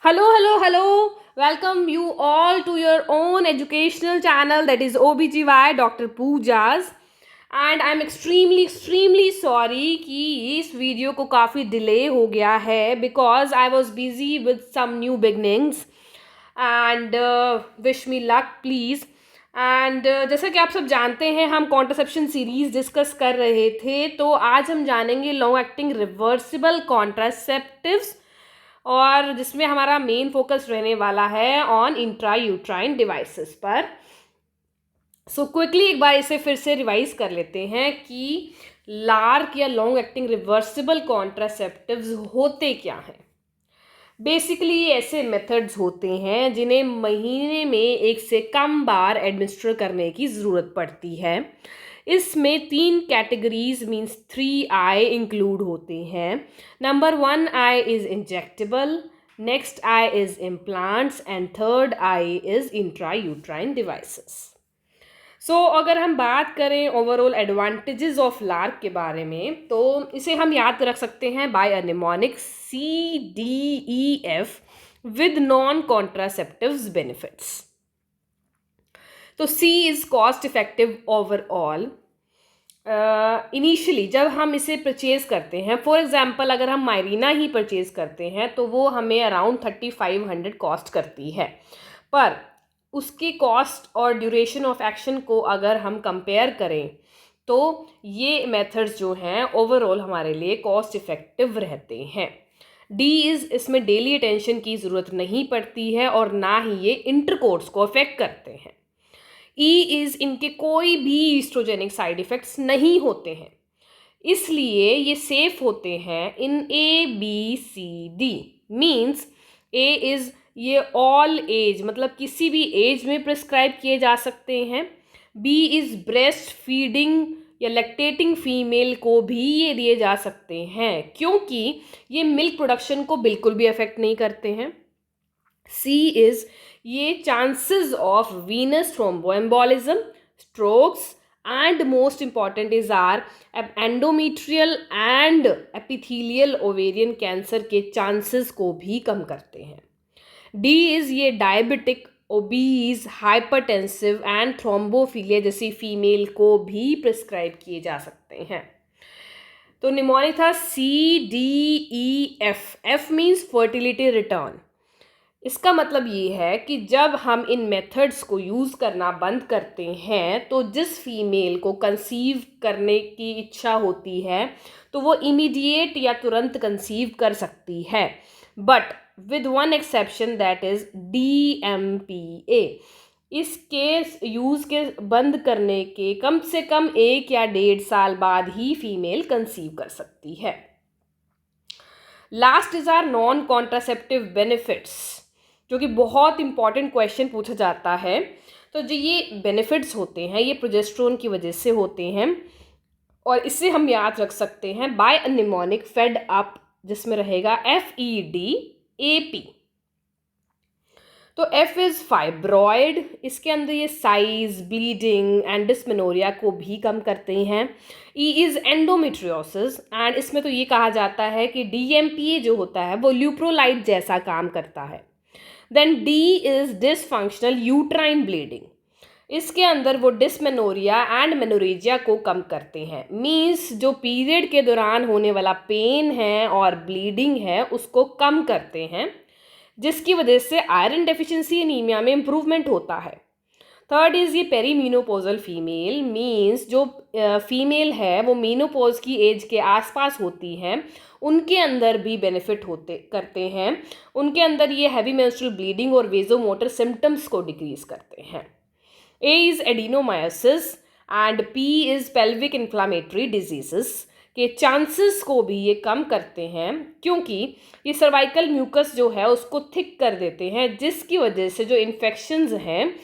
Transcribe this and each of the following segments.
Hello, hello, hello. Welcome you all to your own educational channel that is OBGY Dr. Pooja's. And I am extremely sorry कि इस video को काफ़ी delay हो गया है because I was busy with some new beginnings and wish me luck please. And जैसा कि आप सब जानते हैं हम कॉन्ट्रासेप्शन सीरीज डिस्कस कर रहे थे, तो आज हम जानेंगे लॉन्ग एक्टिंग रिवर्सिबल कॉन्ट्रासेप्टिव्स और जिसमें हमारा मेन फोकस रहने वाला है ऑन इंट्रा यूट्राइन डिवाइसेस पर। सो क्विकली एक बार इसे फिर से रिवाइज कर लेते हैं कि लार्क या लॉन्ग एक्टिंग रिवर्सिबल कॉन्ट्रासेप्टिव्स होते क्या हैं। बेसिकली ऐसे मेथड्स होते हैं जिन्हें महीने में एक से कम बार एडमिनिस्टर करने की ज़रूरत पड़ती है। इसमें 3 कैटेगरीज मीन्स 3 आई इंक्लूड होते हैं। Number 1 I is injectable, next I is implants and third I is intra uterine devices. So अगर हम बात करें ओवरऑल एडवांटेजेस ऑफ लार्क के बारे में, तो इसे हम याद रख सकते हैं by a mnemonic CDEF with non contraceptive benefits. तो C is cost effective overall. Initially जब हम इसे परचेज़ करते हैं, फॉर एग्जांपल अगर हम मायरीना ही परचेज़ करते हैं तो वो हमें अराउंड 3500 कॉस्ट करती है, पर उसकी कॉस्ट और ड्यूरेशन ऑफ एक्शन को अगर हम कंपेयर करें तो ये मेथड्स जो हैं ओवरऑल हमारे लिए कॉस्ट इफ़ेक्टिव रहते हैं। डी इज़ इसमें डेली अटेंशन की ज़रूरत नहीं पड़ती है और ना ही ये इंटरकोर्स को अफेक्ट करते हैं। ई इज़ इनके कोई भी ईस्ट्रोजेनिक साइड इफ़ेक्ट्स नहीं होते हैं, इसलिए ये सेफ होते हैं इन ABCD। मीन्स ए इज़ ये ऑल एज मतलब किसी भी एज में प्रिस्क्राइब किए जा सकते हैं। बी इज़ ब्रेस्ट फीडिंग या लैक्टेटिंग फीमेल को भी ये दिए जा सकते हैं क्योंकि ये मिल्क प्रोडक्शन को बिल्कुल भी अफेक्ट नहीं करते हैं। सी इज़ ये chances of Venus thromboembolism, strokes and most important is our endometrial and epithelial ovarian cancer के chances को भी कम करते हैं। D is ये डायबिटिक, ओबीज, हाइपरटेंसिव एंड थ्रोम्बोफीलिया जैसी फीमेल को भी प्रिस्क्राइब किए जा सकते हैं। तो निमोनिक था CDEF। F means fertility return. इसका मतलब ये है कि जब हम इन मेथड्स को यूज़ करना बंद करते हैं तो जिस फीमेल को कंसीव करने की इच्छा होती है तो वो इमीडिएट या तुरंत कंसीव कर सकती है, but with one exception that is DMPA। इसके यूज़ के बंद करने के कम से कम 1 या 1.5 साल बाद ही फीमेल कंसीव कर सकती है। Last is our non contraceptive benefits, जो कि बहुत इंपॉर्टेंट क्वेश्चन पूछा जाता है। तो जो ये बेनिफिट्स होते हैं ये प्रोजेस्टेरोन की वजह से होते हैं और इससे हम याद रख सकते हैं by a mnemonic fed up, जिसमें रहेगा FEDAP। तो F इज़ फाइब्रॉयड, इसके अंदर ये साइज, ब्लीडिंग एंड डिस्मेनोरिया को भी कम करते हैं। E इज़ एंडोमेट्रियोसिस एंड इसमें तो ये कहा जाता है कि DMPA जो होता है वो ल्यूप्रोलाइट जैसा काम करता है। Then D is dysfunctional uterine bleeding, इसके अंदर वो डिस्मेनोरिया एंड मेनोरेजिया को कम करते हैं। मीन्स जो पीरियड के दौरान होने वाला पेन है और ब्लीडिंग है उसको कम करते हैं, जिसकी वजह से आयरन डेफिशिएंसी एनीमिया में इम्प्रूवमेंट होता है। थर्ड इज़ ये पेरीमीनोपोजल फीमेल, मीन्स जो फीमेल है वो मीनोपोज की एज के आसपास होती हैं, उनके अंदर भी बेनिफिट होते करते हैं। उनके अंदर ये हैवी मेंस्ट्रुअल ब्लीडिंग और वेजोमोटर सिम्टम्स को डिक्रीज करते हैं। A is adenomyosis and P is pelvic inflammatory diseases के चांसेस को भी ये कम करते हैं क्योंकि ये सर्वाइकल म्यूकस जो है उसको थिक कर देते हैं, जिसकी वजह से जो इन्फेक्शंस हैं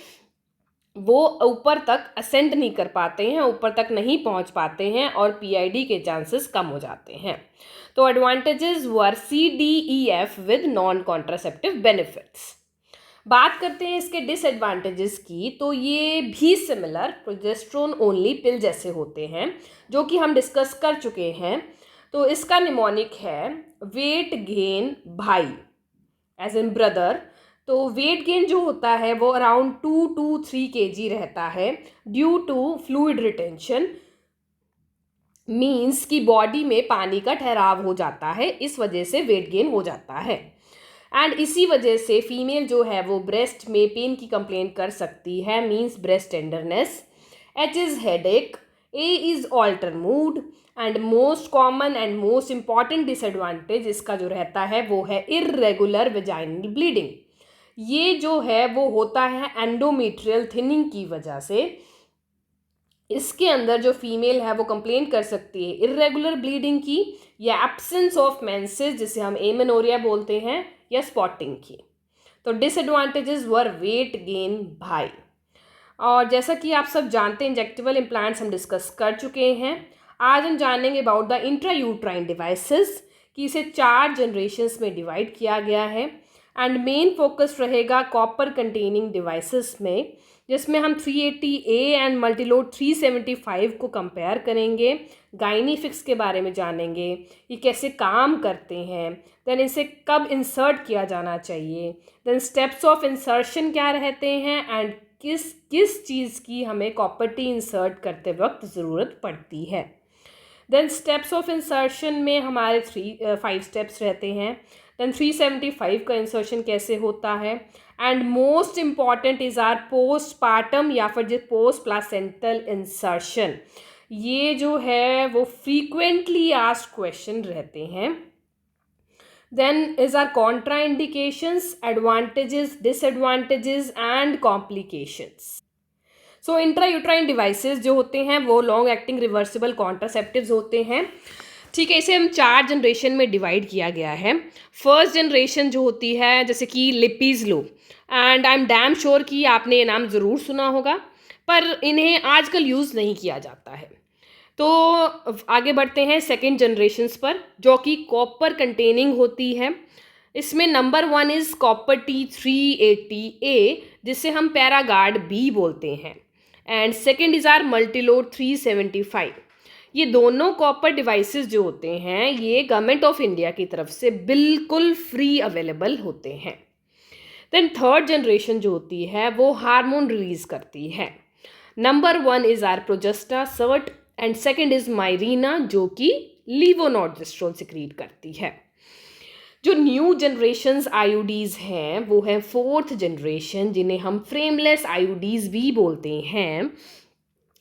वो ऊपर तक असेंड नहीं कर पाते हैं, ऊपर तक नहीं पहुंच पाते हैं और PID के चांसेस कम हो जाते हैं। तो advantages were CDEF with non contraceptive benefits. बात करते हैं इसके डिसएडवांटेजेस की, तो ये भी सिमिलर प्रोजेस्टेरोन ओनली पिल जैसे होते हैं जो कि हम डिस्कस कर चुके हैं। तो इसका निमोनिक है वेट गेन भाई एज इन ब्रदर, तो वेट गेन जो होता है वो अराउंड 2 to 3 kg रहता है due to fluid retention, means कि बॉडी में पानी का ठहराव हो जाता है, इस वजह से वेट गेन हो जाता है। एंड इसी वजह से फीमेल जो है वो ब्रेस्ट में पेन की कंप्लेंट कर सकती है, means breast tenderness. H is headache, A is alter mood, and most common and most important disadvantage इसका जो रहता है वो है इर्रेगुलर वेजाइनल ब्लीडिंग। ये जो है वो होता है एंडोमेट्रियल थिनिंग की वजह से। इसके अंदर जो फीमेल है वो कंप्लेन कर सकती है इर्रेगुलर ब्लीडिंग की, या एब्सेंस ऑफ मेंसेस जिसे हम एमेनोरिया बोलते हैं, या स्पॉटिंग की। तो डिसएडवांटेजेस वर वेट गेन भाई। और जैसा कि आप सब जानते हैं इंजेक्टेबल इम्प्लांट्स हम डिस्कस कर चुके हैं। आज हम जानेंगे अबाउट द इंट्रायूट्राइन डिवाइसेस कि इसे 4 जनरेशन्स में डिवाइड किया गया है। एंड मेन फोकस रहेगा कॉपर कंटेनिंग डिवाइसेस में, जिसमें हम 380A एंड मल्टीलोड 375 को कंपेयर करेंगे, गाइनीफिक्स के बारे में जानेंगे, ये कैसे काम करते हैं, देन इसे कब इंसर्ट किया जाना चाहिए, देन स्टेप्स ऑफ इंसर्शन क्या रहते हैं, एंड किस किस चीज़ की हमें कॉपर टी इंसर्ट करते वक्त ज़रूरत पड़ती है। देन स्टेप्स ऑफ इंसर्शन में हमारे 5 स्टेप्स रहते हैं। देन 375 का इंसर्शन कैसे होता है, and most important is our postpartum या फिर जो पोस्ट प्लासेंटल इंसर्शन। ये जो है वो फ्रीक्वेंटली आस्क्ड क्वेश्चन रहते हैं। Then is our contraindications, advantages, disadvantages and complications. So intrauterine devices जो होते हैं वो लॉन्ग एक्टिंग रिवर्सिबल कॉन्ट्रासेप्टिव्स होते हैं। ठीक है, इसे हम 4 जनरेशन में डिवाइड किया गया है। फर्स्ट जनरेशन जो होती है जैसे कि Lippes loop, and I am damn sure कि आपने ये नाम ज़रूर सुना होगा, पर इन्हें आजकल यूज़ नहीं किया जाता है। तो आगे बढ़ते हैं सेकेंड जनरेशन्स पर, जो कि कॉपर कंटेनिंग होती है। इसमें number 1 is copper T 380A, जिसे हम पैरागार्ड बी बोलते हैं, and second is our multiload 375। ये दोनों कॉपर डिवाइसेस जो होते हैं ये गवर्नमेंट ऑफ इंडिया की तरफ से बिल्कुल फ्री अवेलेबल होते हैं। देन थर्ड जनरेशन जो होती है वो हार्मोन रिलीज करती है। Number 1 is our Progestasert, and second is Mirena जो कि लीवोनॉर्जेस्ट्रोन सिक्रीट करती है। जो न्यू जनरेशन्स आईयूडीज़ हैं वो है 4th जनरेशन, जिन्हें हम फ्रेमलेस आईयूडीज़ भी बोलते हैं।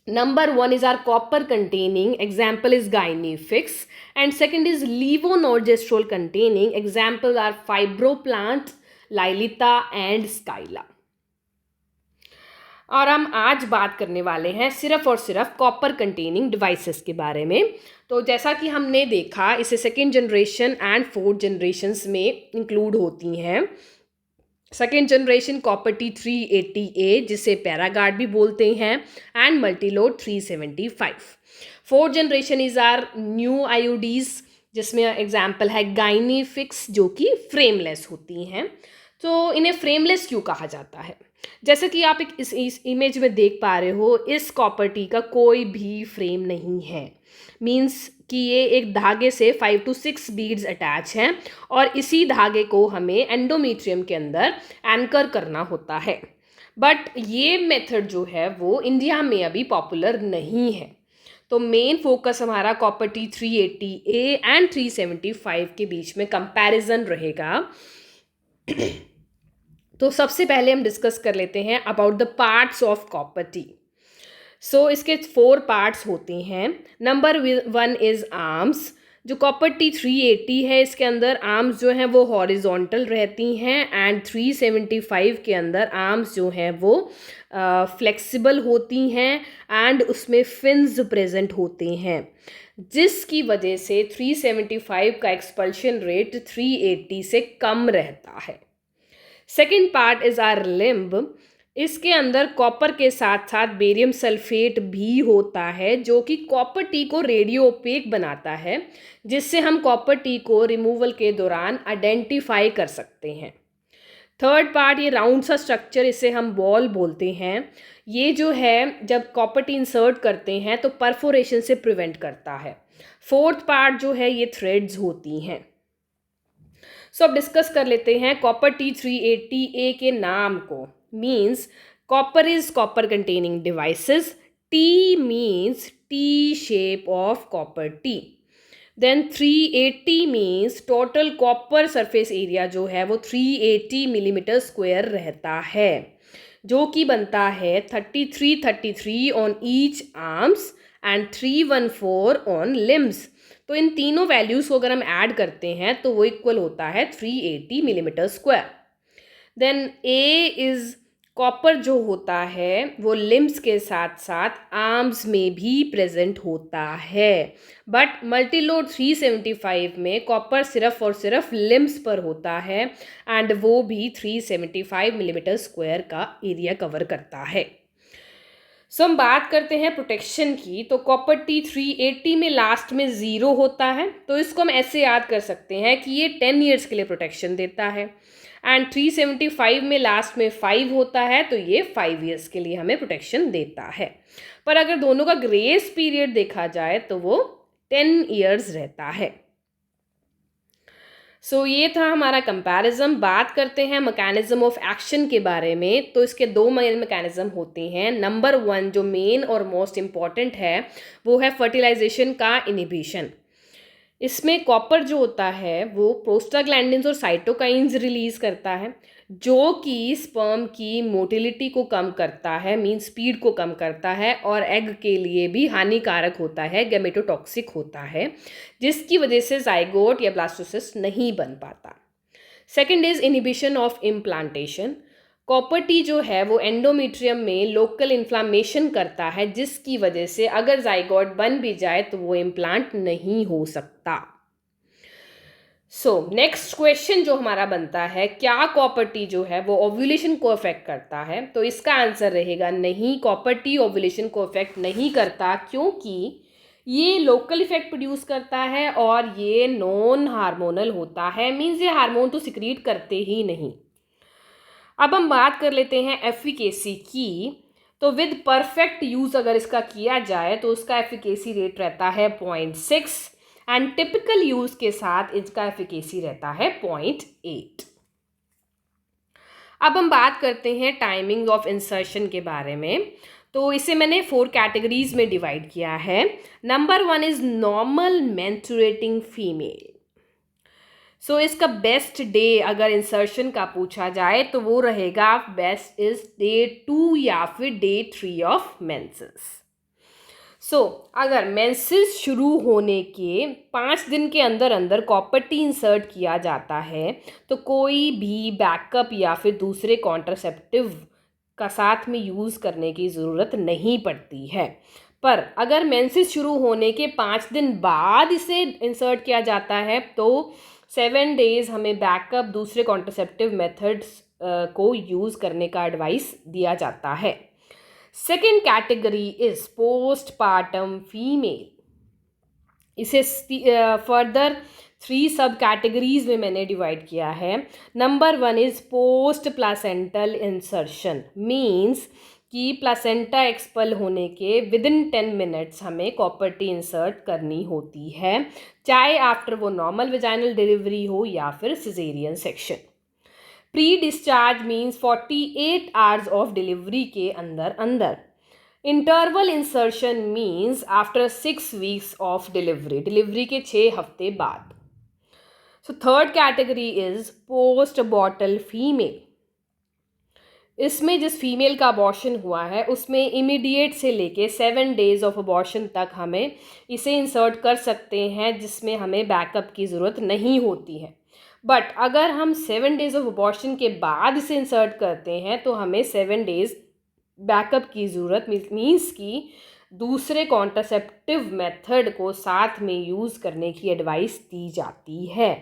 Number 1 is our copper containing, example is Gynefix, and second is levonorgestrel containing, example are Fibroplant, Lilita and Skyla। और हम आज बात करने वाले हैं सिर्फ और सिर्फ कॉपर कंटेनिंग डिवाइसेस के बारे में। तो जैसा कि हमने देखा इसे second generation and 4th generations में इंक्लूड होती हैं। Second generation copper T 380A जिसे पैरागार्ड भी बोलते हैं, and Multiload 375। 4th generation is our new IUDs, जिसमें एग्जाम्पल है गाइनीफिक्स जो कि फ्रेमलेस होती हैं। तो इन्हें फ्रेमलेस क्यों कहा जाता है? जैसे कि आप इस इमेज में देख पा रहे हो, इस कॉपर टी का कोई भी फ्रेम नहीं है, मीन्स कि ये एक धागे से 5 to 6 बीड्स अटैच हैं, और इसी धागे को हमें एंडोमेट्रियम के अंदर एंकर करना होता है। बट ये मेथड जो है वो इंडिया में अभी पॉपुलर नहीं है। तो मेन फोकस हमारा कॉपर टी 380A एंड 375 के बीच में कंपैरिजन रहेगा। तो सबसे पहले हम डिस्कस कर लेते हैं about the parts of copper T. So इसके 4 पार्ट्स होते हैं। Number 1 is arms. जो कॉपर टी 380 है इसके अंदर आर्म्स जो हैं वो हॉरिजॉन्टल रहती हैं, एंड 375 के अंदर आर्म्स जो हैं वो फ्लेक्सिबल होती हैं, एंड उसमें फिन्स प्रेजेंट होते हैं, जिसकी वजह से 375 का एक्सपल्शन रेट 380 से कम रहता है। Second part is our limb. इसके अंदर कॉपर के साथ साथ बेरियम सल्फेट भी होता है, जो कि कॉपर टी को रेडियो ओपेक बनाता है, जिससे हम कॉपर टी को रिमूवल के दौरान आइडेंटिफाई कर सकते हैं। थर्ड पार्ट, ये राउंड सा स्ट्रक्चर, इसे हम बॉल बोलते हैं। ये जो है जब कॉपर टी इंसर्ट करते हैं तो परफोरेशन से प्रिवेंट करता है। फोर्थ पार्ट जो है ये थ्रेड्स होती हैं। सो अब डिस्कस कर लेते हैं कॉपर T380A के नाम को। Means copper is copper containing devices, T means T shape of copper T। Then 380 means total copper surface area जो है वो 380 मिलीमीटर स्क्वायर रहता है, जो कि बनता है 3333 on each arms and 314 on limbs. तो इन तीनों वैल्यूज़ को अगर हम ऐड करते हैं तो वो इक्वल होता है 380 millimetre square. Then A is copper जो होता है वो लिम्स के साथ साथ आर्म्स में भी प्रेजेंट होता है, बट मल्टीलोड 375 में कॉपर सिर्फ और सिर्फ लिम्स पर होता है एंड वो भी 375 मिलीमीटर स्क्वायर का एरिया कवर करता है। सो हम बात करते हैं प्रोटेक्शन की। तो कॉपर T380 में लास्ट में 0 होता है, तो इसको हम ऐसे याद कर सकते हैं कि ये 10 ईयर्स के लिए प्रोटेक्शन देता है। एंड 375 में लास्ट में 5 होता है, तो ये 5 ईयर्स के लिए हमें प्रोटेक्शन देता है। पर अगर दोनों का ग्रेस पीरियड देखा जाए तो वो 10 ईयर्स रहता है। सो ये था हमारा कंपैरिजन। बात करते हैं मैकेनिज्म ऑफ एक्शन के बारे में। तो इसके दो मेन मैकेनिज्म होते हैं। नंबर 1 जो मेन और मोस्ट इम्पॉर्टेंट है वो है फर्टिलाइजेशन का इनिबिशन। इसमें कॉपर जो होता है वो प्रोस्टाग्लैंडिन्स और साइटोकाइंस रिलीज करता है, जो कि स्पर्म की मोटिलिटी को कम करता है, मीन स्पीड को कम करता है, और एग के लिए भी हानिकारक होता है, गैमेटोटॉक्सिक होता है, जिसकी वजह से जाइगोट या ब्लास्टोसिस्ट नहीं बन पाता। Second is inhibition of implantation. Copper T जो है वो एंडोमेट्रियम में लोकल इन्फ्लामेशन करता है, जिसकी वजह से अगर जाइगोट बन भी जाए तो वो इम्प्लांट नहीं हो सकता। सो नेक्स्ट क्वेश्चन जो हमारा बनता है, क्या कॉपर टी जो है वो ओव्यूलेशन को अफेक्ट करता है? तो इसका आंसर रहेगा नहीं, कॉपर टी ओव्यूलेशन को अफेक्ट नहीं करता, क्योंकि ये लोकल इफेक्ट प्रोड्यूस करता है और ये नॉन हार्मोनल होता है। मीन्स ये हार्मोन तो सिक्रीट करते ही नहीं। अब हम बात कर लेते हैं एफिकेसी की। तो विद परफेक्ट यूज़ अगर इसका किया जाए तो उसका एफिकेसी रेट रहता है 0.6 एंड टिपिकल यूज़ के साथ इसका एफिकेसी रहता है 0.8। अब हम बात करते हैं टाइमिंग ऑफ इंसर्शन के बारे में। तो इसे मैंने 4 कैटेगरीज में डिवाइड किया है। Number 1 is normal menstruating female. So इसका बेस्ट डे अगर इंसर्शन का पूछा जाए तो वो रहेगा बेस्ट इज डे 2 या फिर डे 3 ऑफ मेंसेस। सो अगर मेंसेस शुरू होने के 5 दिन के अंदर अंदर कॉपर टी इंसर्ट किया जाता है तो कोई भी बैकअप या फिर दूसरे कॉन्ट्रासेप्टिव का साथ में यूज़ करने की ज़रूरत नहीं पड़ती है। पर अगर मेंसेस शुरू होने के 5 दिन बाद इसे इंसर्ट किया जाता है तो 7 डेज़ हमें बैकअप दूसरे कॉन्ट्रासेप्टिव मेथड्स को यूज़ करने का एडवाइस दिया जाता है। Second category is postpartum female. इसे फर्दर 3 सब कैटेगरीज में मैंने डिवाइड किया है। Number 1 is post placental insertion. Means कि प्लासेंटा एक्सपल होने के विदिन 10 मिनट्स हमें कॉपर टी इंसर्ट करनी होती है, चाहे आफ्टर वो नॉर्मल वेजाइनल डिलीवरी हो या फिर caesarean section. Pre discharge means 48 hours of delivery के अंदर अंदर। Interval insertion means after 6 weeks of delivery के 6 हफ्ते बाद। So third category is post bottle female. इसमें जिस फीमेल का अबॉर्शन हुआ है उसमें इमीडिएट से लेके 7 डेज ऑफ अबॉर्शन तक हमें इसे इंसर्ट कर सकते हैं, जिसमें हमें बैकअप की ज़रूरत नहीं होती है। बट अगर हम 7 डेज ऑफ अबॉर्शन के बाद इसे इंसर्ट करते हैं तो हमें 7 डेज बैकअप की ज़रूरत मीन्स कि दूसरे कॉन्ट्रासेप्टिव मेथड को साथ में यूज़ करने की एडवाइस दी जाती है।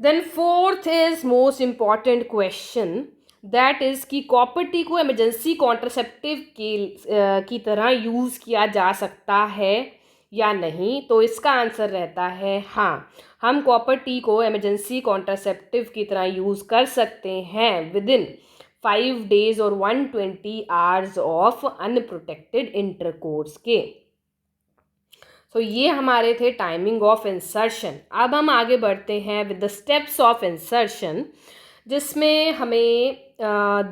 Then fourth is most important question, that is कि कॉपर टी को इमरजेंसी कॉन्ट्रासेप्टिव की तरह यूज़ किया जा सकता है या नहीं? तो इसका आंसर रहता है हाँ, हम कॉपर टी को इमरजेंसी कॉन्ट्रासेप्टिव की तरह यूज़ कर सकते हैं विदिन 5 डेज और 120 आवर्स ऑफ अनप्रोटेक्टेड इंटरकोर्स के। सो ये हमारे थे टाइमिंग ऑफ इंसर्शन। अब हम आगे बढ़ते हैं with the steps of insertion, जिसमें हमें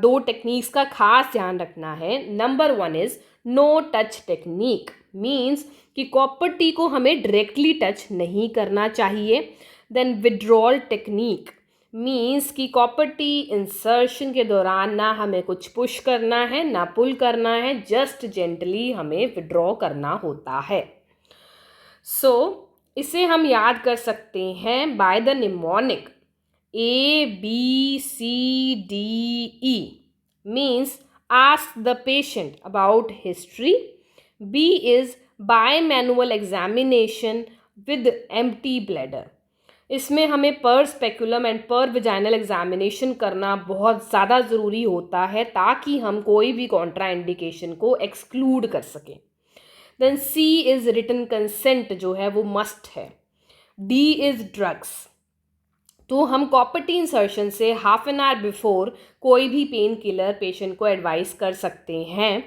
दो टेक्निक्स का खास ध्यान रखना है। Number 1 is no touch technique, means कि कॉपर टी को हमें डायरेक्टली टच नहीं करना चाहिए। देन विड्रॉल टेक्निक मीन्स कि कॉपर टी इंसर्शन के दौरान ना हमें कुछ पुश करना है ना पुल करना है, जस्ट जेंटली हमें विड्रॉ करना होता है। सो इसे हम याद कर सकते हैं by the mnemonic ABCDE, means ask the patient about history. B is bimanual examination with empty bladder. इसमें हमें पर स्पेकुलम एंड पर विजाइनल एग्जामिनेशन करना बहुत ज़्यादा ज़रूरी होता है ताकि हम कोई भी कॉन्ट्रा इंडिकेशन को एक्सक्लूड कर सकें। Then C is written consent, जो है वो मस्ट है। D is drugs. तो हम कॉपर टी इंसर्शन से हाफ एन आवर बिफोर कोई भी पेन किलर पेशेंट को एडवाइस कर सकते हैं।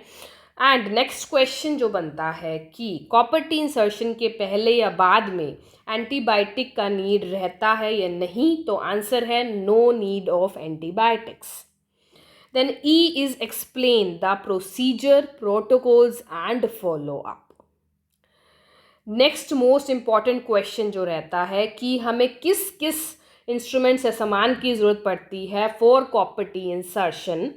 एंड नेक्स्ट क्वेश्चन जो बनता है कि कॉपर टी इंसर्शन के पहले या बाद में एंटीबायोटिक का नीड रहता है या नहीं, तो आंसर है no need of antibiotics. Then E is explain the procedure, protocols and follow up. Next most important question जो रहता है कि हमें किस किस इंस्ट्रूमेंट्स या सामान की ज़रूरत पड़ती है फॉर कॉपर टी इंसर्शन,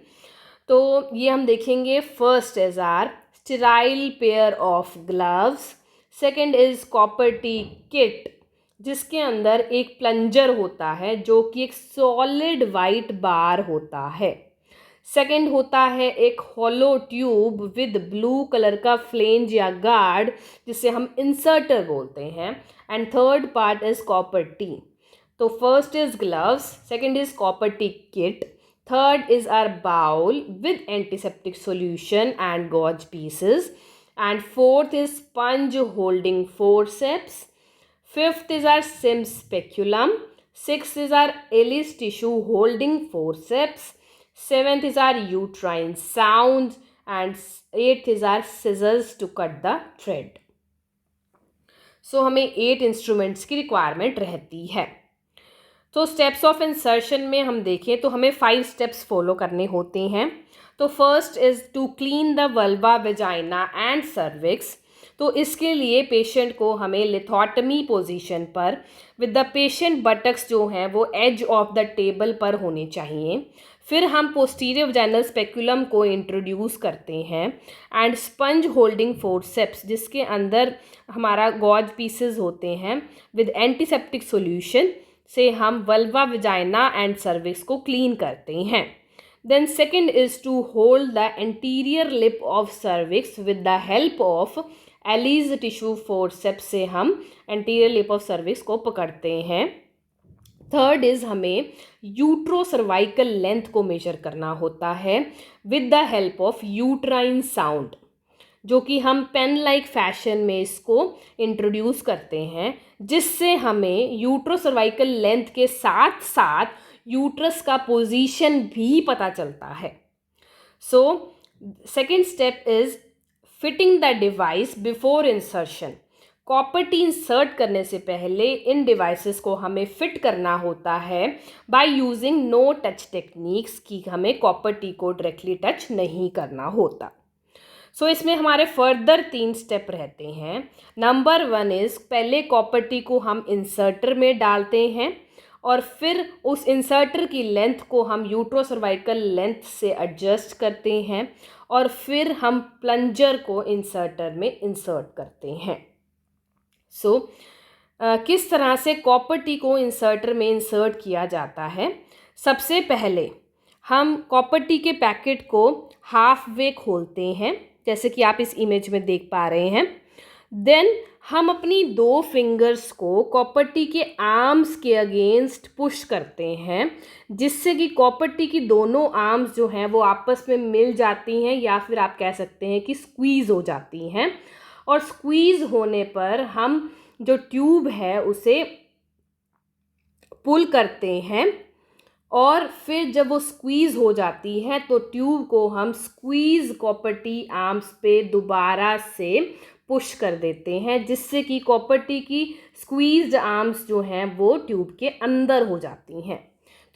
तो ये हम देखेंगे। First is our sterile pair of gloves. Second is copper T kit, जिसके अंदर एक प्लंजर होता है जो कि एक सॉलिड वाइट बार होता है। सेकंड होता है एक hollow tube with blue colour का फ्लेंज या गार्ड, जिसे हम इंसर्टर बोलते हैं। And third part is copper T. तो first is gloves, second is copper T kit, third is our bowl with antiseptic solution and gauze pieces, and fourth is sponge holding forceps, fifth is our sim speculum, sixth is our Ellis tissue holding forceps, seventh is our uterine sound, and eighth is our scissors to cut the thread. So हमें 8 instruments की requirement रहती है। तो steps of insertion में हम देखें तो हमें 5 स्टेप्स फॉलो करने होते हैं। तो first is to clean the vulva, vagina and cervix. तो इसके लिए पेशेंट को हमें लिथोटमी पोजीशन पर विद द पेशेंट बटक्स जो हैं वो एज ऑफ द टेबल पर होने चाहिए। फिर हम पोस्टीरियर वजाइनल स्पेकुलम को इंट्रोड्यूस करते हैं एंड स्पंज होल्डिंग फोर्सेप्स, जिसके अंदर हमारा गॉज पीसेस होते हैं, विद एंटीसेप्टिक सॉल्यूशन से हम वल्वा, विजाइना एंड सर्विक्स को क्लीन करते हैं। Then second is to hold the anterior lip of cervix with the help of Allis tissue forceps से हम एंटीरियर लिप ऑफ सर्विक्स को पकड़ते हैं। थर्ड इज हमें यूट्रो सर्वाइकल लेंथ को मेजर करना होता है with the help of uterine sound, जो कि हम पेन लाइक फैशन में इसको इंट्रोड्यूस करते हैं, जिससे हमें यूट्रो सर्वाइकल लेंथ के साथ साथ यूट्रस का पोजीशन भी पता चलता है। So second step is fitting the device before insertion. Copper T insert करने से पहले इन डिवाइसेस को हमें फिट करना होता है by using no touch techniques, कि हमें कॉपर टी को डायरेक्टली टच नहीं करना होता। सो इसमें हमारे फर्दर 3 स्टेप रहते हैं। नंबर 1 इज़ पहले कॉपर टी को हम इंसर्टर में डालते हैं और फिर उस इंसर्टर की लेंथ को हम यूट्रो सर्वाइकल लेंथ से एडजस्ट करते हैं और फिर हम प्लंजर को इंसर्टर में इंसर्ट करते हैं। सो किस तरह से कॉपर टी को इंसर्टर में इंसर्ट किया जाता है? सबसे पहले हम कॉपर टी के पैकेट को हाफ वे खोलते हैं, जैसे कि आप इस इमेज में देख पा रहे हैं। देन हम अपनी 2 फिंगर्स को कॉपर टी के आर्म्स के अगेंस्ट पुश करते हैं, जिससे कि कॉपर टी की दोनों आर्म्स जो हैं वो आपस में मिल जाती हैं, या फिर आप कह सकते हैं कि स्क्वीज़ हो जाती हैं। और स्क्वीज़ होने पर हम जो ट्यूब है उसे पुल करते हैं और फिर जब वो स्क्वीज़ हो जाती है तो ट्यूब को हम स्क्वीज़ कॉपर टी आर्म्स पे दोबारा से पुश कर देते हैं, जिससे कि कॉपर टी की स्क्वीज्ड आर्म्स जो हैं वो ट्यूब के अंदर हो जाती हैं।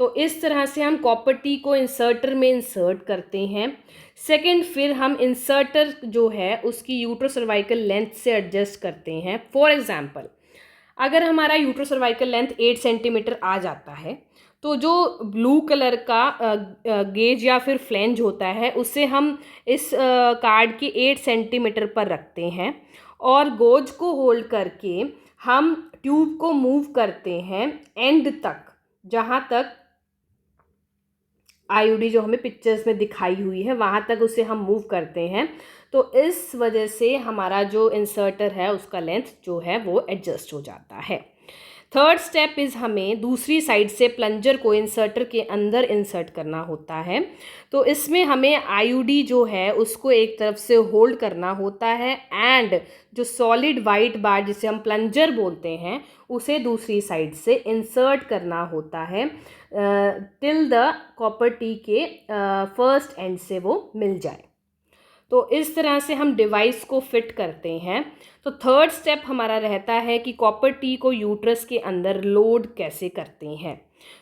तो इस तरह से हम कॉपर टी को इंसर्टर में इंसर्ट करते हैं। सेकंड, फिर हम इंसर्टर जो है उसकी यूट्रोसर्वाइकल लेंथ से एडजस्ट करते हैं। फॉर एग्जांपल, अगर हमारा यूट्रोसर्वाइकल लेंथ 8 सेंटीमीटर आ जाता है, तो जो ब्लू कलर का गेज या फिर फ्लेंज होता है उसे हम इस कार्ड के 8 सेंटीमीटर पर रखते हैं और गोज को होल्ड करके हम ट्यूब को मूव करते हैं एंड तक, जहाँ तक आईयूडी जो हमें पिक्चर्स में दिखाई हुई है वहाँ तक उसे हम मूव करते हैं। तो इस वजह से हमारा जो इंसर्टर है उसका लेंथ जो है वो एडजस्ट हो जाता है। थर्ड स्टेप इज़ हमें दूसरी साइड से प्लंजर को इंसर्टर के अंदर इंसर्ट करना होता है। तो इसमें हमें आईयूडी जो है उसको एक तरफ से होल्ड करना होता है एंड जो सॉलिड वाइट बार जिसे हम प्लंजर बोलते हैं उसे दूसरी साइड से इंसर्ट करना होता है टिल द कॉपर टी के फर्स्ट एंड से वो मिल जाए। तो इस तरह से हम डिवाइस को फिट करते हैं। तो थर्ड स्टेप हमारा रहता है कि कॉपर टी को यूट्रस के अंदर लोड कैसे करते हैं।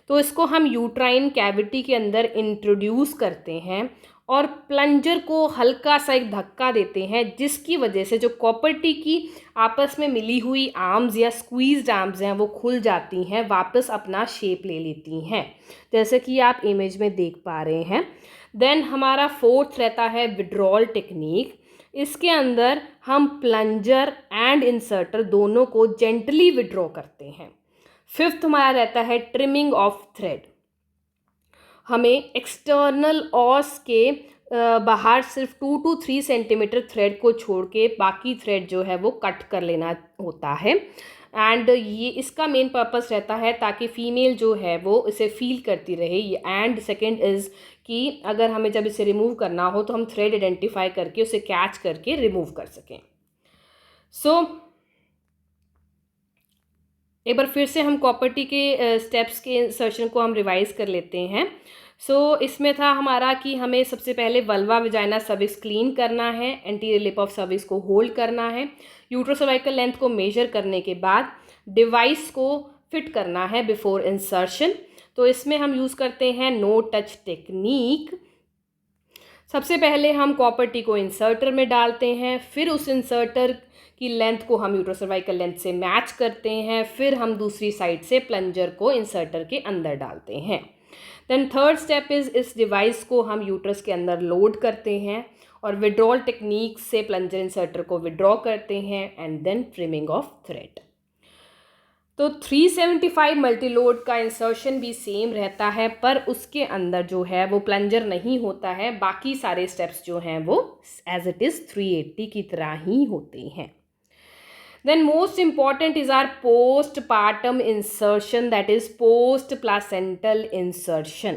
तो इसको हम यूट्राइन कैविटी के अंदर इंट्रोड्यूस करते हैं और प्लंजर को हल्का सा एक धक्का देते हैं, जिसकी वजह से जो कॉपर टी की आपस में मिली हुई आर्म्स या स्क्वीज्ड आर्म्स हैं वो खुल जाती हैं, वापस अपना शेप ले लेती हैं, जैसे कि आप इमेज में देख पा रहे हैं। देन हमारा फोर्थ रहता है विड्रॉल टेक्निक। इसके अंदर हम प्लंजर एंड इंसर्टर दोनों को जेंटली विड्रॉ करते हैं। फिफ्थ हमारा रहता है ट्रिमिंग ऑफ थ्रेड। हमें एक्सटर्नल ऑस के बाहर सिर्फ 2 to 3 सेंटीमीटर थ्रेड को छोड़ के बाकी थ्रेड जो है वो कट कर लेना होता है एंड ये इसका मेन पर्पस रहता है ताकि फीमेल जो है वो इसे फील करती रहे। एंड सेकंड इज़ कि अगर हमें जब इसे रिमूव करना हो तो हम थ्रेड आइडेंटिफाई करके उसे कैच करके रिमूव कर सकें। सो एक बार फिर से हम कॉपर टी के स्टेप्स के इंसर्शन को हम रिवाइज कर लेते हैं। इसमें था हमारा कि हमें सबसे पहले वल्वा विजाइना सर्विक्स क्लीन करना है, एंटीरियर लिप ऑफ सर्विक्स को होल्ड करना है, यूट्रोसर्वाइकल लेंथ को मेजर करने के बाद डिवाइस को फिट करना है बिफोर इंसर्शन। तो इसमें हम यूज़ करते हैं नो टच टेक्निक। सबसे पहले हम कॉपर टी को इंसर्टर में डालते हैं, फिर उस इंसर्टर की लेंथ को हम यूट्रोसर्वाइकल लेंथ से मैच करते हैं, फिर हम दूसरी साइड से प्लंजर को इंसर्टर के अंदर डालते हैं। देन थर्ड स्टेप इज़ इस डिवाइस को हम यूट्रस के अंदर लोड करते हैं और विड्रॉल टेक्निक से प्लंजर इंसर्टर को विड्रॉ करते हैं and then trimming of thread. तो 375 मल्टीलोड का इंसर्शन भी सेम रहता है, पर उसके अंदर जो है वो प्लंजर नहीं होता है, बाकी सारे स्टेप्स जो हैं वो एज इट इज़ 380 की तरह ही होते हैं। Then most important is our postpartum insertion, that is post placental insertion.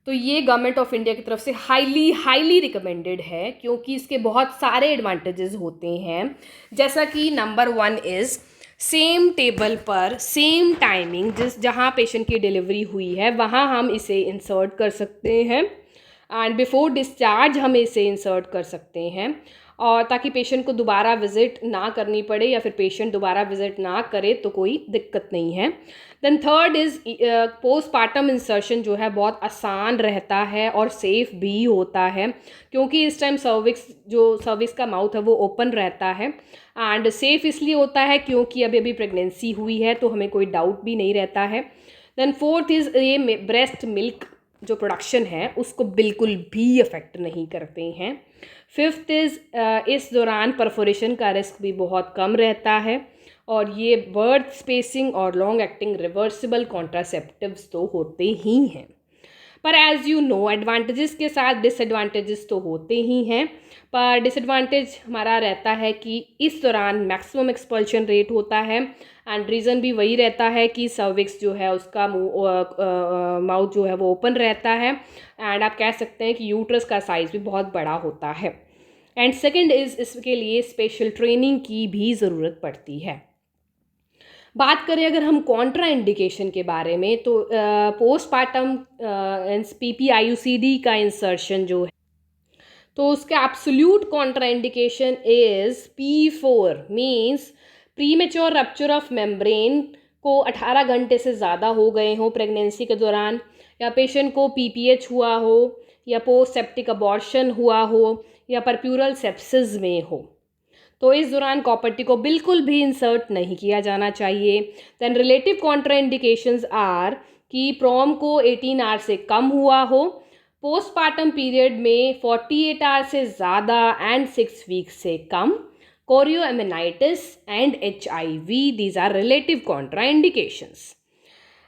तो ये गवर्नमेंट ऑफ इंडिया की तरफ से हाईली रिकमेंडेड है क्योंकि इसके बहुत सारे एडवांटेजेस होते हैं। जैसा कि नंबर 1 इज़ सेम टेबल पर सेम टाइमिंग जहाँ पेशेंट की डिलीवरी हुई है वहाँ हम इसे इंसर्ट कर सकते हैं एंड बिफोर डिस्चार्ज हम इसे इंसर्ट कर सकते हैं और ताकि पेशेंट को दोबारा विज़िट ना करनी पड़े या फिर पेशेंट दोबारा विज़िट ना करे तो कोई दिक्कत नहीं है। Then third is postpartum insertion जो है बहुत आसान रहता है और सेफ़ भी होता है क्योंकि इस टाइम सर्विक्स का माउथ है वो ओपन रहता है एंड सेफ़ इसलिए होता है क्योंकि अभी प्रेगनेंसी हुई है तो हमें कोई डाउट भी नहीं रहता है। देन फोर्थ इज़ ये ब्रेस्ट मिल्क जो प्रोडक्शन है उसको बिल्कुल भी अफेक्ट नहीं करते हैं। फिफ्थ इज़ इस दौरान परफोरेशन का रिस्क भी बहुत कम रहता है और ये बर्थ स्पेसिंग और लॉन्ग एक्टिंग रिवर्सिबल कॉन्ट्रासेप्टिव्स तो होते ही हैं, पर एज़ यू नो एडवांटेजेस के साथ डिसएडवांटेजेस तो होते ही हैं। पर डिसएडवांटेज हमारा रहता है कि इस दौरान मैक्सिमम एक्सपल्शन रेट होता है एंड रीज़न भी वही रहता है कि सर्विक्स जो है उसका माउथ जो है वो ओपन रहता है एंड आप कह सकते हैं कि यूट्रस का साइज़ भी बहुत बड़ा होता है। एंड सेकेंड इज़ इसके लिए स्पेशल ट्रेनिंग की भी ज़रूरत पड़ती है। बात करें अगर हम कॉन्ट्रा इंडिकेशन के बारे में तो पोस्टपार्टम PPIUCD का इंसर्शन जो है तो उसका absolute contraindication is P4 means premature rupture of membrane को 18 घंटे से ज़्यादा हो गए हों प्रेगनेंसी के दौरान, या पेशेंट को PPH हुआ हो, या पोस्ट सेप्टिक अबॉर्शन हुआ हो, या परप्यूरल सेप्सिस में हो, तो इस दौरान कॉपर टी को बिल्कुल भी इंसर्ट नहीं किया जाना चाहिए। देन रिलेटिव कॉन्ट्राइंडिकेशंस आर कि प्रॉम को 18 आवर से कम हुआ हो, पोस्टपार्टम पीरियड में 48 आवर से ज़्यादा एंड 6 वीक्स से कम, chorioamnionitis and HIV, these are relative contraindications.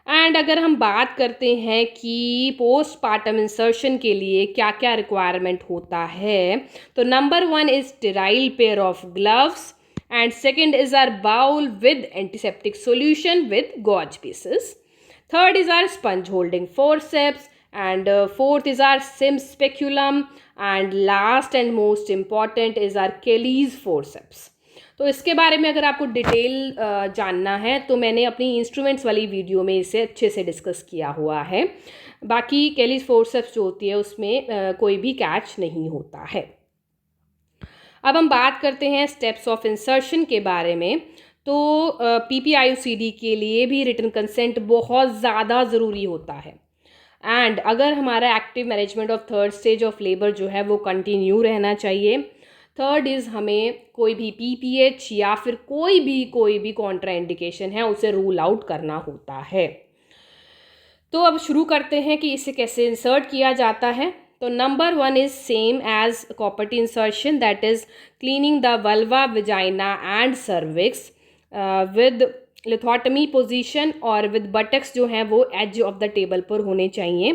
And अगर हम बात करते हैं कि पोस्टपार्टम इंसर्शन के लिए क्या क्या रिक्वायरमेंट होता है, तो number 1 is sterile pair of gloves, and second is our bowl with antiseptic solution with gauze pieces, third is our sponge holding forceps, and fourth is our sim speculum, and last and most important is our Kelly's forceps। तो इसके बारे में अगर आपको detail जानना है तो मैंने अपनी इंस्ट्रूमेंट्स वाली वीडियो में इसे अच्छे से डिस्कस किया हुआ है। बाकी Kelly's forceps जो होती है उसमें कोई भी कैच नहीं होता है। अब हम बात करते हैं स्टेप्स ऑफ इंसर्शन के बारे में। तो PPIUCD के लिए भी रिटन कंसेंट बहुत ज़्यादा ज़रूरी होता है, एंड अगर हमारा active management of third stage of labour जो है वो कंटिन्यू रहना चाहिए। थर्ड इज़ हमें कोई भी PPH या फिर कोई भी कॉन्ट्रा इंडिकेशन है उसे रूल आउट करना होता है। तो अब शुरू करते हैं कि इसे कैसे इंसर्ट किया जाता है। तो number 1 is same as copper T insertion, that is cleaning the vulva, vagina and cervix with lithotomy position और विद बटक्स जो हैं वो एज ऑफ द टेबल पर होने चाहिए।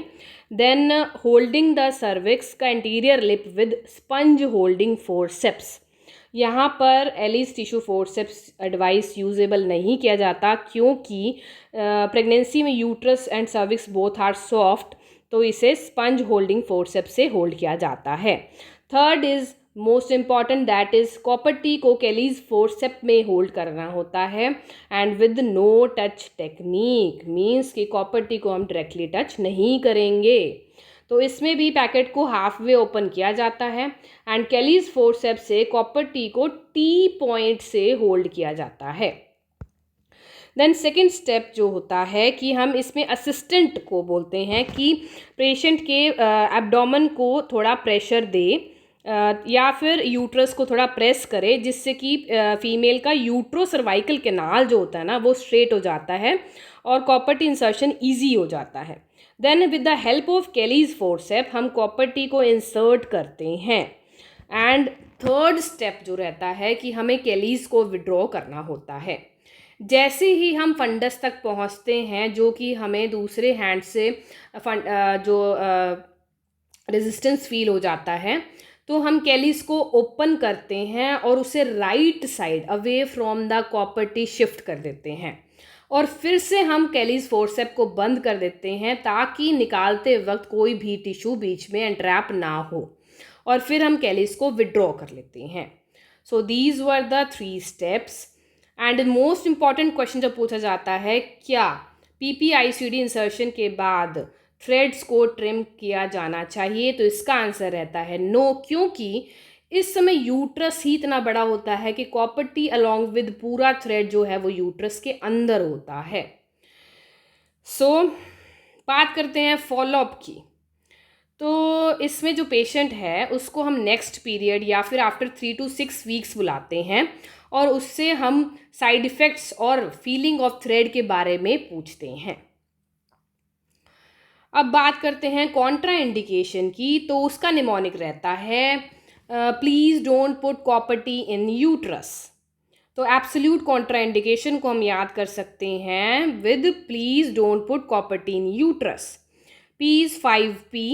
देन होल्डिंग द सर्विक्स का interior lip with sponge holding forceps. यहाँ पर Allis tissue forceps advice usable नहीं किया जाता क्योंकि प्रेगनेंसी में uterus and cervix both are soft, तो इसे स्पंज होल्डिंग फोर्सेप्स से होल्ड किया जाता है। Third is most important, that is copper T को Kelly's फोर्सेप में होल्ड करना होता है and with no touch technique, means कि कॉपर टी को हम डायरेक्टली टच नहीं करेंगे। तो इसमें भी पैकेट को हाफ वे ओपन किया जाता है एंड Kelly's फोर्सेप से कॉपर टी को टी पॉइंट से होल्ड किया जाता है। देन सेकेंड स्टेप जो होता है कि हम इसमें असिस्टेंट को बोलते हैं कि पेशेंट के एब्डोमेन को थोड़ा प्रेशर दे या फिर यूट्रस को थोड़ा प्रेस करे, जिससे कि फीमेल का यूट्रो सर्वाइकल कैनाल जो होता है ना वो स्ट्रेट हो जाता है और कॉपर टी इंसर्शन ईजी हो जाता है। Then with the help of Kelly's forcep हम कॉपर टी को इंसर्ट करते हैं। एंड थर्ड स्टेप जो रहता है कि हमें Kelly's को विड्रॉ करना होता है। जैसे ही हम फंडस तक पहुंचते हैं जो कि हमें दूसरे हैंड से जो रेजिस्टेंस फील हो जाता है, तो हम Kelly's को ओपन करते हैं और उसे right side away from the copper T shift कर देते हैं और फिर से हम Kelly's फोर्सेप को बंद कर देते हैं ताकि निकालते वक्त कोई भी टिश्यू बीच में एंट्रैप ना हो, और फिर हम Kelly's को विड्रॉ कर लेते हैं। So these were the 3 steps. And most important question जब पूछा जाता है क्या PPIUCD इंसर्शन के बाद थ्रेड्स को ट्रिम किया जाना चाहिए, तो इसका आंसर रहता है नो, क्योंकि इस समय यूट्रस ही इतना बड़ा होता है कि कॉपर टी अलॉन्ग विद पूरा थ्रेड जो है वो यूट्रस के अंदर होता है। सो बात करते हैं फॉलोअप की। तो इसमें जो पेशेंट है उसको हम नेक्स्ट पीरियड या फिर आफ्टर 3 to 6 वीक्स बुलाते हैं और उससे हम साइड इफ़ेक्ट्स और फीलिंग ऑफ थ्रेड के बारे में पूछते हैं। अब बात करते हैं कॉन्ट्रा इंडिकेशन की। तो उसका निमोनिक रहता है please don't put copper T in uterus. तो एब्सोल्यूट कॉन्ट्रा इंडिकेशन को हम याद कर सकते हैं with please don't put copper T in uterus. P is 5P।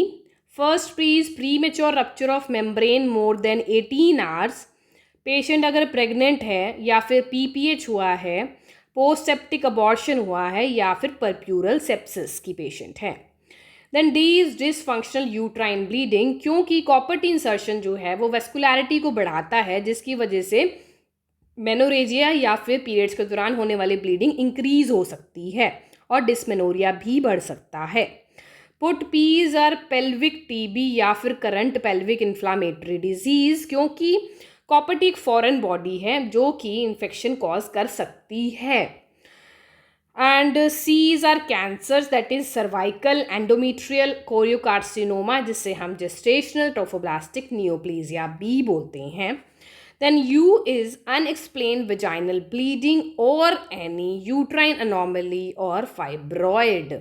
First P is premature rupture of membrane more than 18 hours. Patient अगर pregnant है या फिर PPH हुआ है, पोस्ट सेप्टिक अबॉर्शन हुआ है या फिर परप्यूरल सेप्सिस की पेशेंट है। Then D is dysfunctional uterine bleeding, क्योंकि कॉपर टी इंसर्शन जो है वो वेस्कुलैरिटी को बढ़ाता है जिसकी वजह से मेनोरेजिया या फिर पीरियड्स के दौरान होने वाली ब्लीडिंग इंक्रीज हो सकती है और डिस्मेनोरिया भी बढ़ सकता है। Put P is our pelvic TB या फिर करंट पेल्विक इन्फ्लामेटरी डिजीज, क्योंकि कॉपर्टी एक फॉरेन बॉडी है जो कि इन्फेक्शन कॉज कर सकती है। And C is our cancers, that is cervical, endometrial, choriocarcinoma जिसे हम जेस्टेशनल ट्रोफोब्लास्टिक नियोप्लेजिया बी बोलते हैं। Then U is unexplained vaginal bleeding और एनी यूट्राइन अनोमली और फाइब्रॉयड,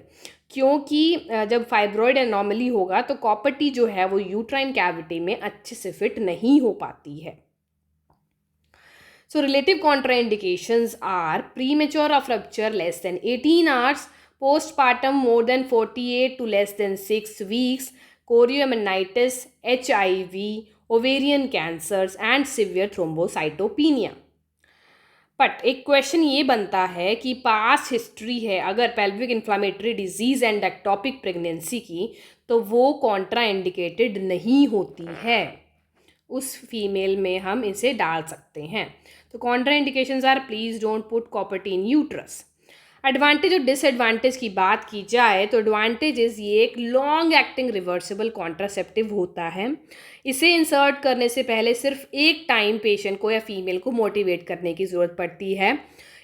क्योंकि जब फाइब्रॉयड एनॉमली होगा तो कॉपर्टी जो है वो यूट्राइन कैविटी में अच्छे से फिट नहीं हो पाती है। So relative contraindications are premature of rupture less than 18 hours, postpartum more than 48 to less than 6 weeks, chorioamnitis, HIV, ovarian cancers and severe thrombocytopenia. But एक क्वेश्चन ये बनता है कि पास्ट हिस्ट्री है अगर pelvic inflammatory disease and ectopic pregnancy की, तो वो कॉन्ट्रा इंडिकेटेड नहीं होती है, उस फीमेल में हम इसे डाल सकते हैं। तो contraindications are please don't put copper T in uterus. Advantage और डिसएडवांटेज की बात की जाए तो एडवांटेजेस, ये एक लॉन्ग एक्टिंग रिवर्सिबल कॉन्ट्रासेप्टिव होता है। इसे इंसर्ट करने से पहले सिर्फ एक टाइम पेशेंट को या फीमेल को मोटिवेट करने की ज़रूरत पड़ती है।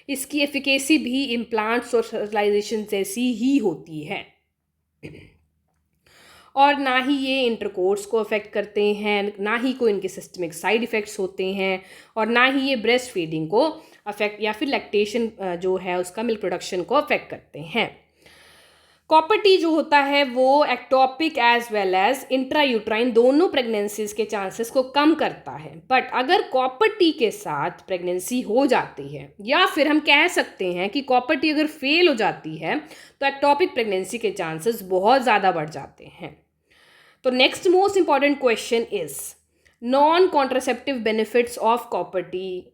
इसकी एफिकेसी भी इम्प्लांट्स और स्टरलाइजेशन जैसी ही होती है, और ना ही ये इंटरकोर्स को अफेक्ट करते हैं, ना ही कोई इनके सिस्टमिक साइड इफ़ेक्ट्स होते हैं, और ना ही ये ब्रेस्ट फीडिंग को अफेक्ट या फिर लैक्टेशन जो है उसका मिल्क प्रोडक्शन को अफेक्ट करते हैं। कॉपर्टी जो होता है वो ectopic as well as intrauterine दोनों प्रेगनेंसीज के चांसेस को कम करता है। बट अगर कॉपर्टी के साथ प्रेगनेंसी हो जाती है, या फिर हम कह सकते हैं कि कॉपर्टी अगर फेल हो जाती है, तो एक्टोपिक प्रेगनेंसी के चांसेस बहुत ज़्यादा बढ़ जाते हैं। तो next most important question is non contraceptive benefits of copper T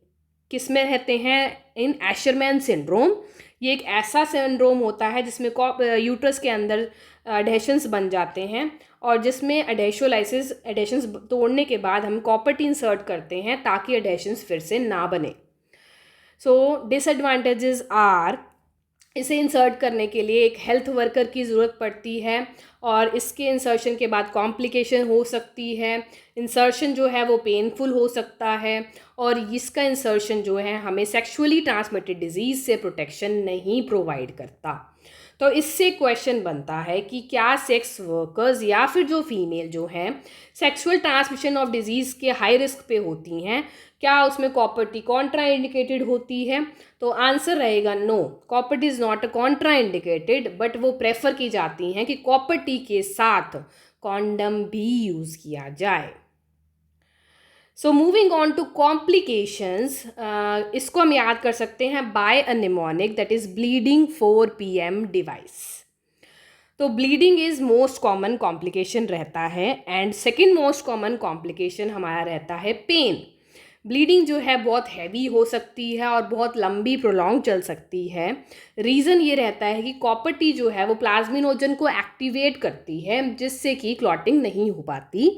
किस में रहते हैं? इन एशरमैन सिंड्रोम। ये एक ऐसा सिंड्रोम होता है जिसमें यूट्रस के अंदर एडेशंस बन जाते हैं, और जिसमें एडेशंस तोड़ने के बाद हम कॉपर्टी इंसर्ट करते हैं ताकि एडेशंस फिर से ना बने। सो डिसएडवांटेजेस आर, इसे इंसर्ट करने के लिए एक हेल्थ वर्कर की ज़रूरत पड़ती है, और इसके इंसर्शन के बाद कॉम्प्लिकेशन हो सकती है। इंसर्शन जो है वो पेनफुल हो सकता है, और इसका इंसर्शन जो है हमें सेक्सुअली ट्रांसमिटेड डिजीज़ से प्रोटेक्शन नहीं प्रोवाइड करता। तो इससे क्वेश्चन बनता है कि क्या सेक्स वर्कर्स या फिर जो फीमेल जो हैं सेक्सुअल ट्रांसमिशन ऑफ डिजीज़ के हाई रिस्क पे होती हैं, क्या उसमें कॉपर्टी कॉन्ट्रा इंडिकेटेड होती है? तो आंसर रहेगा no, copper T is not contraindicated, but वो प्रेफर की जाती हैं कि कॉपर्टी के साथ कॉन्डम भी यूज़ किया जाए। So moving on to complications, इसको हम याद कर सकते हैं by a mnemonic, that is bleeding 4 PM device. तो bleeding is most common complication रहता है, and second most common complication हमारा रहता है पेन। ब्लीडिंग जो है बहुत हैवी हो सकती है और बहुत लंबी प्रोलॉन्ग चल सकती है। रीज़न ये रहता है कि कॉपर्टी जो है वो प्लाज्मिनोजन को एक्टिवेट करती है, जिससे कि क्लॉटिंग नहीं हो पाती,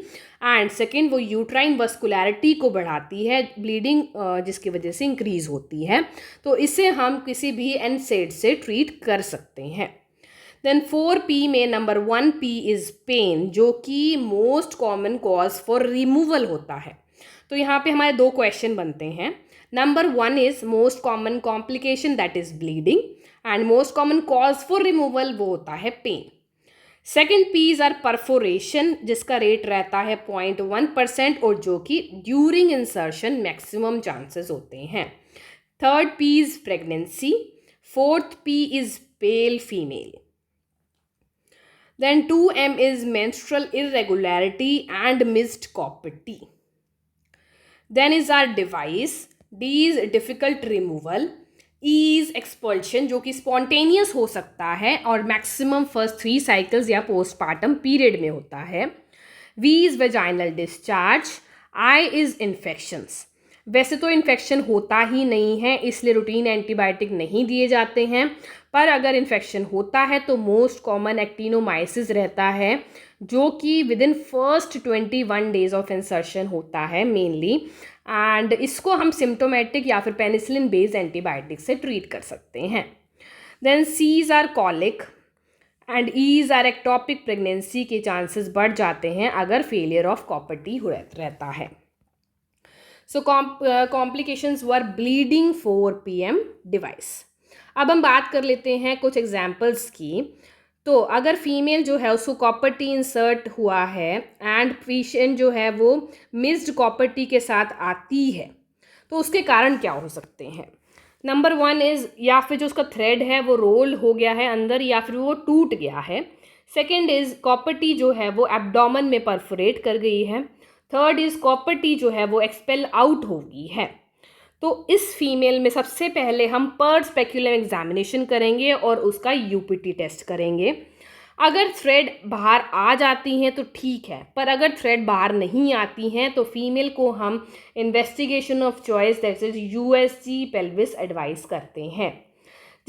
एंड सेकेंड वो यूट्राइन वस्कुलैरिटी को बढ़ाती है, ब्लीडिंग जिसकी वजह से इंक्रीज़ होती है। तो इसे हम किसी भी NSAID से ट्रीट कर सकते हैं। देन 4P में नंबर 1P इज़ पेन, जो कि most common cause for removal होता है। तो यहाँ पे हमारे 2 क्वेश्चन बनते हैं। Number 1 is most common complication, that is bleeding, and most common cause for removal वो होता है pain. Second P's are perforation, जिसका रेट रहता है 0.1%, और जो कि ड्यूरिंग इंसर्शन मैक्सिमम चांसेस होते हैं। Third P is pregnancy. Fourth P is pale female. Then 2M is menstrual irregularity and missed copperty. Then is our device. D is difficult removal. E is expulsion, जो कि spontaneous हो सकता है और maximum first 3 cycles या postpartum period में होता है. V is vaginal discharge. I is infections. वैसे तो इन्फेक्शन होता ही नहीं है, इसलिए रूटीन एंटीबायोटिक नहीं दिए जाते हैं, पर अगर इन्फेक्शन होता है तो मोस्ट कॉमन एक्टिनोमाइसिस रहता है, जो कि within first 21 days of insertion होता है मेनली, एंड इसको हम सिम्टोमेटिक या फिर पेनिसिलिन बेस्ड एंटीबायोटिक से ट्रीट कर सकते हैं. Then C's are colic and E's are ectopic pregnancy के चांसेस बढ़ जाते हैं अगर फेलियर ऑफ कॉपर टी रहता है. सो कॉम्प्लिकेशंस वर ब्लीडिंग 4 PM डिवाइस. अब हम बात कर लेते हैं कुछ एग्जाम्पल्स की. तो अगर फीमेल जो है उसको कॉपर टी इंसर्ट हुआ है एंड पेशेंट जो है वो मिस्ड कॉपर टी के साथ आती है, तो उसके कारण क्या हो सकते हैं. नंबर 1 इज़ या फिर जो उसका थ्रेड है वो रोल हो गया है अंदर या फिर वो टूट गया है. सेकेंड इज़ कॉपर टी जो है वो एब्डोमेन में परफोरेट कर गई है. थर्ड इज़ कॉपर टी जो है वो एक्सपेल आउट हो गई है. तो इस फीमेल में सबसे पहले हम पर स्पेक्यूलम एग्जामिनेशन करेंगे और उसका यूपीटी टेस्ट करेंगे. अगर थ्रेड बाहर आ जाती हैं तो ठीक है, पर अगर थ्रेड बाहर नहीं आती हैं तो फीमेल को हम investigation of choice that is USG pelvis advice करते हैं,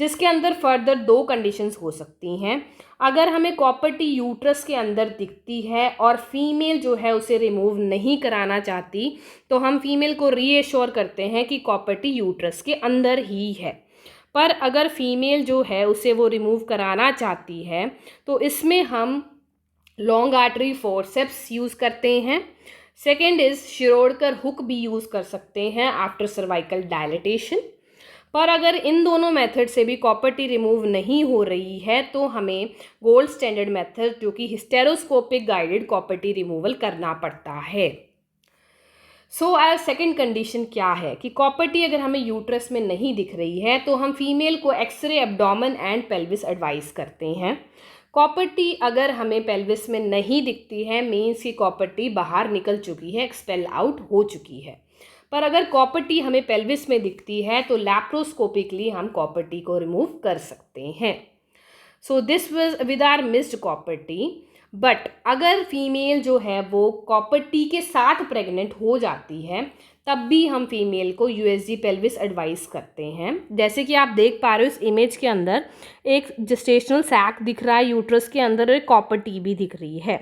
जिसके अंदर फर्दर 2 कंडीशंस हो सकती हैं. अगर हमें कॉपर टी यूट्रस के अंदर दिखती है और फीमेल जो है उसे रिमूव नहीं कराना चाहती, तो हम फीमेल को रीएश्योर करते हैं कि कॉपर टी यूट्रस के अंदर ही है. पर अगर फीमेल जो है उसे वो रिमूव कराना चाहती है तो इसमें हम लॉन्ग आर्टरी फोर्सेप्स यूज़ करते हैं. सेकेंड इज़ शिरोडकर हुक भी यूज़ कर सकते हैं आफ्टर सर्वाइकल डायलिटेशन. पर अगर इन दोनों मेथड से भी कॉपर टी रिमूव नहीं हो रही है तो हमें गोल्ड स्टैंडर्ड मेथड जो कि hysteroscopic guided copper T removal करना पड़ता है. सो सेकेंड कंडीशन क्या है कि कॉपर टी अगर हमें यूट्रस में नहीं दिख रही है तो हम फीमेल को X-ray abdomen and pelvis advice करते हैं. कॉपर टी अगर हमें पेल्विस में नहीं दिखती है मीन्स कि कॉपर टी बाहर निकल चुकी है, एक्सपेल आउट हो चुकी है. पर अगर कॉपर टी हमें पेल्विस में दिखती है तो लैप्रोस्कोपिकली हम कॉपर टी को रिमूव कर सकते हैं. So this was with our missed copper T. But अगर फीमेल जो है वो कॉपर टी के साथ प्रेग्नेंट हो जाती है तब भी हम फीमेल को यूएसजी पेल्विस एडवाइस करते हैं. जैसे कि आप देख पा रहे हो इस इमेज के अंदर एक जेस्टेशनल सैक दिख रहा है, यूट्रस के अंदर एक कॉपर टी भी दिख रही है.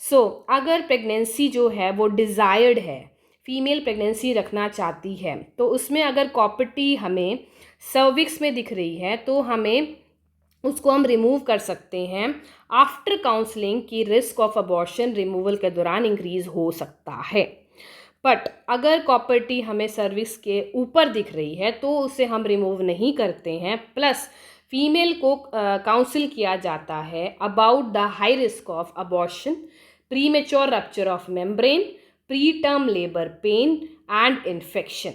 सो अगर प्रेगनेंसी जो है वो डिज़ायर्ड है, फीमेल प्रेगनेंसी रखना चाहती है, तो उसमें अगर कॉपर टी हमें सर्विक्स में दिख रही है तो हमें उसको हम रिमूव कर सकते हैं. आफ्टर काउंसलिंग की रिस्क ऑफ अबॉर्शन रिमूवल के दौरान इंक्रीज हो सकता है. बट अगर कॉपर टी हमें सर्विक्स के ऊपर दिख रही है तो उसे हम रिमूव नहीं करते हैं. प्लस फीमेल को काउंसिल किया जाता है about the high risk of abortion, premature rupture of membrane, pre term labour pain and infection.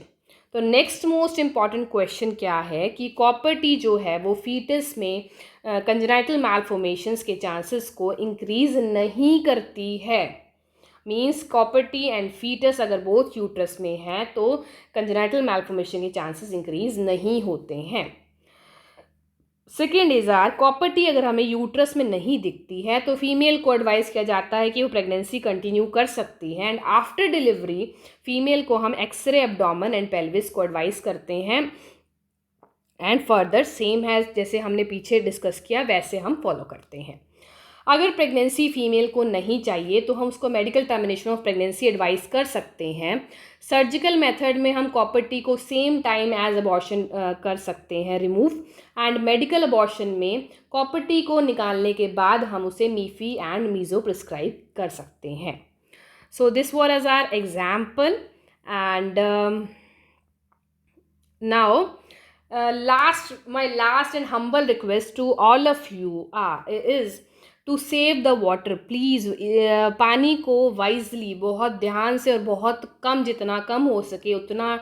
तो नेक्स्ट मोस्ट इम्पॉर्टेंट क्वेश्चन क्या है कि कॉपर टी जो है वो फीटस में कंजेनाइटल मैलफॉर्मेशंस के चांसेस को इंक्रीज नहीं करती है. Means copper T and fetus अगर बोथ यूट्रस में है तो कंजेनाइटल मैलफॉर्मेशन के चांसेस इंक्रीज नहीं होते हैं. Second is are copper T अगर हमें यूट्रस में नहीं दिखती है तो फीमेल को एडवाइस किया जाता है कि वो प्रेगनेंसी कंटिन्यू कर सकती है. एंड आफ्टर डिलीवरी फीमेल को हम एक्सरे एब्डोमेन एंड पेल्विस को एडवाइस करते हैं. एंड फर्दर सेम है जैसे हमने पीछे डिस्कस किया वैसे हम फॉलो करते हैं. अगर प्रेगनेंसी फीमेल को नहीं चाहिए तो हम उसको medical termination of pregnancy advice कर सकते हैं. सर्जिकल मेथड में हम कॉपर टी को सेम टाइम एज अबॉर्शन कर सकते हैं रिमूव. एंड मेडिकल अबॉर्शन में कॉपर टी को निकालने के बाद हम उसे मीफी एंड मीज़ो प्रिस्क्राइब कर सकते हैं. So this was as our example. And now my last and humble request to all of you is to save the water. Please पानी को वाइजली बहुत ध्यान से और बहुत कम, जितना कम हो सके उतना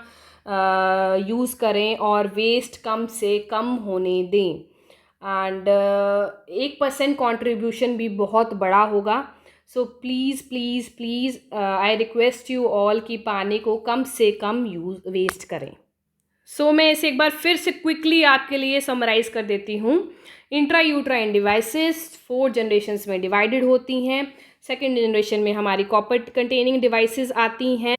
यूज़ करें और वेस्ट कम से कम होने दें. एंड 1% कॉन्ट्रीब्यूशन भी बहुत बड़ा होगा. So please please please I request you all कि पानी को कम से कम वेस्ट करें. सो मैं इसे एक बार फिर से क्विकली आपके लिए समराइज कर देती हूँ. इंट्रा यूट्राइन डिवाइसेस 4 जनरेशन्स में डिवाइडेड होती हैं. सेकेंड जनरेशन में हमारी कॉपर कंटेनिंग डिवाइसेस आती हैं.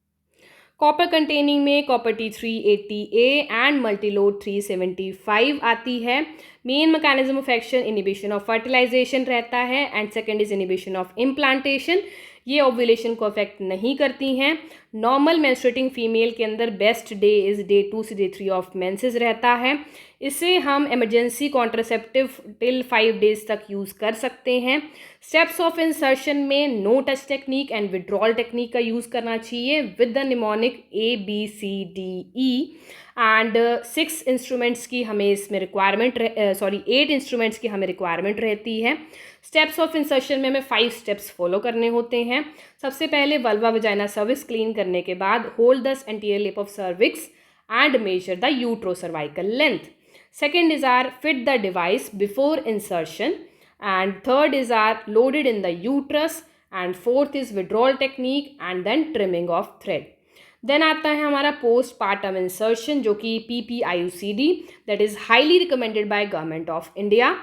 कॉपर कंटेनिंग में copper T 380A and Multiload 375 आती है. Main mechanism of action inhibition of fertilisation रहता है and second is inhibition of implantation. ये ओव्यूलेशन को अफेक्ट नहीं करती हैं। नॉर्मल मेंस्ट्रुएटिंग फीमेल के अंदर बेस्ट डे इज़ डे 2 से डे 3 ऑफ मेंसेस रहता है। इसे हम इमरजेंसी कॉन्ट्रासेप्टिव टिल 5 डेज तक यूज़ कर सकते हैं। स्टेप्स ऑफ इंसर्शन में no touch technique and withdrawal technique का यूज़ करना चाहिए with the mnemonic ABCDE and 6 instruments की हमें इसमें रिक्वायरमेंट 8 इंस्ट्रूमेंट्स की हमें रिक्वायरमेंट रहती है। स्टेप्स ऑफ इंसर्शन में हमें 5 स्टेप्स फॉलो करने होते हैं। सबसे पहले वल्वा वजाइना सर्विक्स क्लीन करने के बाद hold the anterior lip of cervix and measure the uterocervical length. Second is our fit the device before insertion, and third is our loaded in the uterus, and fourth is withdrawal technique and then trimming of thread. Then आता है हमारा postpartum insertion जो कि PPIUCD that is highly recommended by Government of India.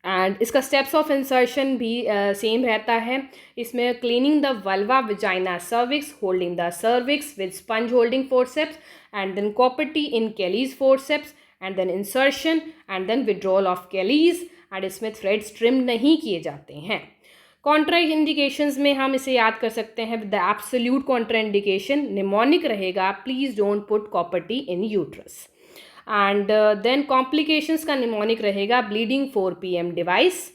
And इसका steps of insertion भी same रहता है। इसमें cleaning the vulva vagina cervix, holding the cervix with sponge holding forceps and then copper T in Kelly's forceps and then insertion and then withdrawal of Kelly's and इसमें threads trim नहीं किए जाते हैं। Contra indications में हम इसे याद कर सकते हैं the absolute contraindication mnemonic रहेगा, please don't put copper T in uterus. And then complications का निमोनिक रहेगा bleeding 4 PM device.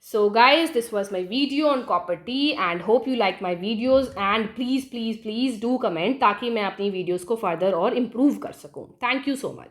So guys, this was my video on copper T and hope you like my videos and please do comment ताकि मैं अपनी videos को further और improve कर सकूँ। Thank you so much.